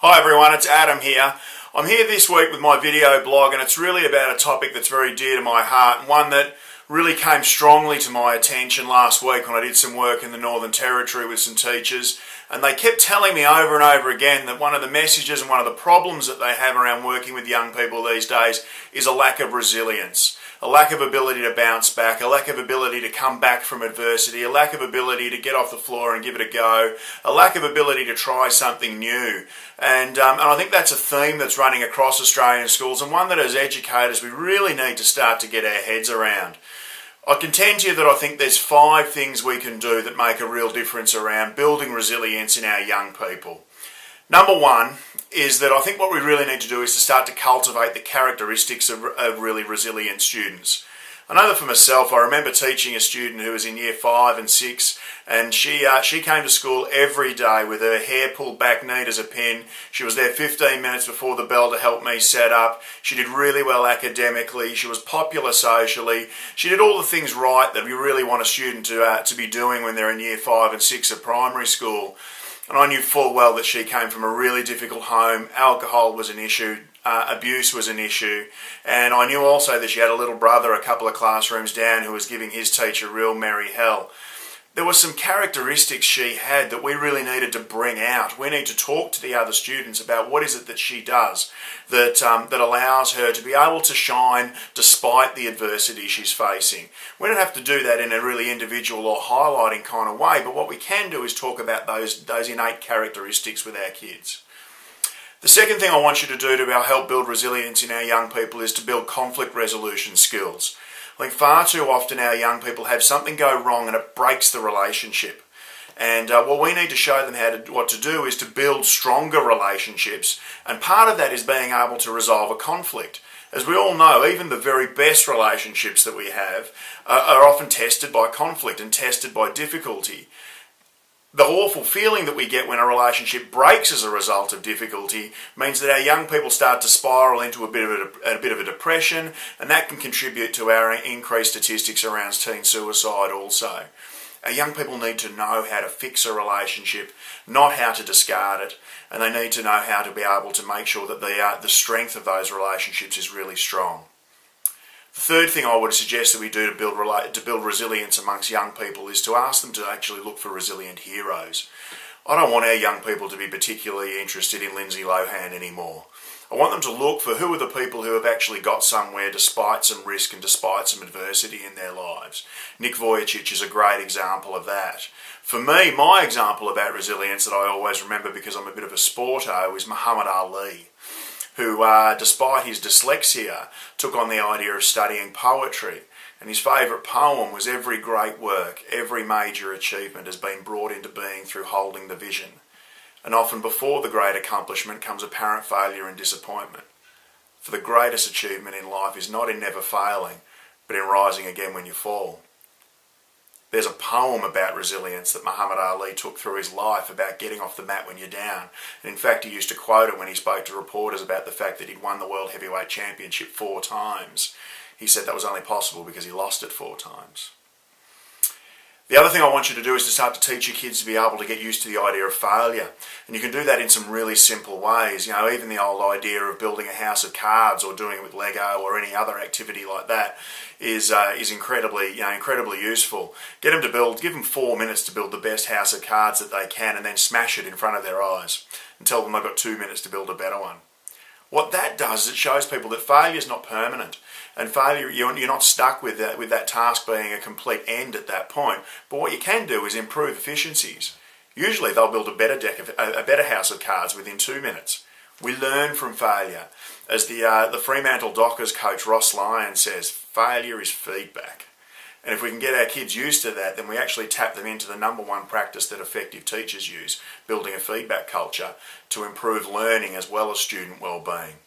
Hi everyone, it's Adam here. I'm here this week with my video blog, and it's really about a topic that's very dear to my heart and one that really came strongly to my attention last week when I did some work in the Northern Territory with some teachers, and they kept telling me over and over again that one of the messages and one of the problems that they have around working with young people these days is a lack of resilience. A lack of ability to bounce back, a lack of ability to come back from adversity, a lack of ability to get off the floor and give it a go, a lack of ability to try something new. And I think that's a theme that's running across Australian schools, and one that as educators we really need to start to get our heads around. I contend to you that I think there's 5 things we can do that make a real difference around building resilience in our young people. Number 1 is that I think what we really need to do is to start to cultivate the characteristics of really resilient students. I know that for myself, I remember teaching a student who was in year 5 and 6, and she came to school every day with her hair pulled back neat as a pin. She was there 15 minutes before the bell to help me set up. She did really well academically. She was popular socially. She did all the things right that we really want a student to be doing when they're in year 5 and 6 at primary school. And I knew full well that she came from a really difficult home. Alcohol was an issue, abuse was an issue, and I knew also that she had a little brother a couple of classrooms down who was giving his teacher real merry hell. There were some characteristics she had that we really needed to bring out. We need to talk to the other students about what is it that she does that allows her to be able to shine despite the adversity she's facing. We don't have to do that in a really individual or highlighting kind of way, but what we can do is talk about those innate characteristics with our kids. The second thing I want you to do to help build resilience in our young people is to build conflict resolution skills. I think far too often our young people have something go wrong and it breaks the relationship. And what we need to show them what to do is to build stronger relationships. And part of that is being able to resolve a conflict. As we all know, even the very best relationships that we have are often tested by conflict and tested by difficulty. The awful feeling that we get when a relationship breaks as a result of difficulty means that our young people start to spiral into a bit of a depression, and that can contribute to our increased statistics around teen suicide also. Our young people need to know how to fix a relationship, not how to discard it, and they need to know how to be able to make sure that the strength of those relationships is really strong. The third thing I would suggest that we do to build resilience amongst young people is to ask them to actually look for resilient heroes. I don't want our young people to be particularly interested in Lindsay Lohan anymore. I want them to look for who are the people who have actually got somewhere despite some risk and despite some adversity in their lives. Nick Voigt is a great example of that. For me, my example about resilience that I always remember because I'm a bit of a sporto is Muhammad Ali, who, despite his dyslexia, took on the idea of studying poetry. And his favourite poem was, "Every great work, every major achievement has been brought into being through holding the vision. And often before the great accomplishment comes apparent failure and disappointment. For the greatest achievement in life is not in never failing, but in rising again when you fall." There's a poem about resilience that Muhammad Ali took through his life about getting off the mat when you're down. And in fact, he used to quote it when he spoke to reporters about the fact that he'd won the World Heavyweight Championship 4 times. He said that was only possible because he lost it 4 times. The other thing I want you to do is to start to teach your kids to be able to get used to the idea of failure. And you can do that in some really simple ways. You know, even the old idea of building a house of cards or doing it with Lego or any other activity like that is incredibly useful. Give them 4 minutes to build the best house of cards that they can and then smash it in front of their eyes and tell them they've got 2 minutes to build a better one. What that does is it shows people that failure is not permanent, and failure, you're not stuck with that task being a complete end at that point. But what you can do is improve efficiencies. Usually they'll build a better house of cards within 2 minutes. We learn from failure. As the Fremantle Dockers coach Ross Lyon says, failure is feedback. And if we can get our kids used to that, then we actually tap them into the number 1 practice that effective teachers use, building a feedback culture to improve learning as well as student well-being.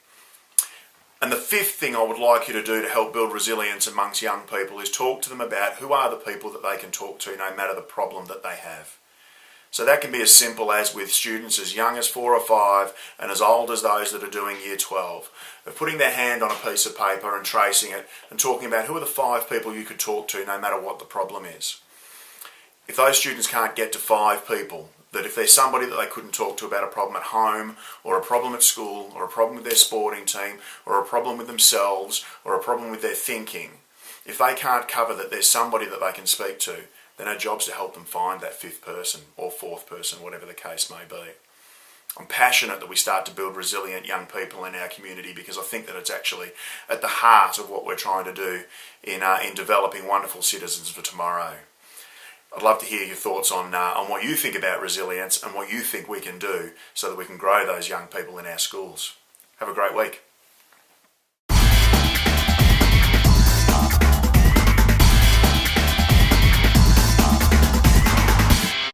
And the 5th thing I would like you to do to help build resilience amongst young people is talk to them about who are the people that they can talk to no matter the problem that they have. So that can be as simple as with students as young as 4 or 5 and as old as those that are doing year 12, of putting their hand on a piece of paper and tracing it and talking about who are the 5 people you could talk to no matter what the problem is. If those students can't get to 5 people, That if there's somebody that they couldn't talk to about a problem at home, or a problem at school, or a problem with their sporting team, or a problem with themselves, or a problem with their thinking, if they can't cover that there's somebody that they can speak to, then our job's to help them find that fifth person or fourth person, whatever the case may be. I'm passionate that we start to build resilient young people in our community, because I think that it's actually at the heart of what we're trying to do in developing wonderful citizens for tomorrow. I'd love to hear your thoughts on what you think about resilience and what you think we can do so that we can grow those young people in our schools. Have a great week.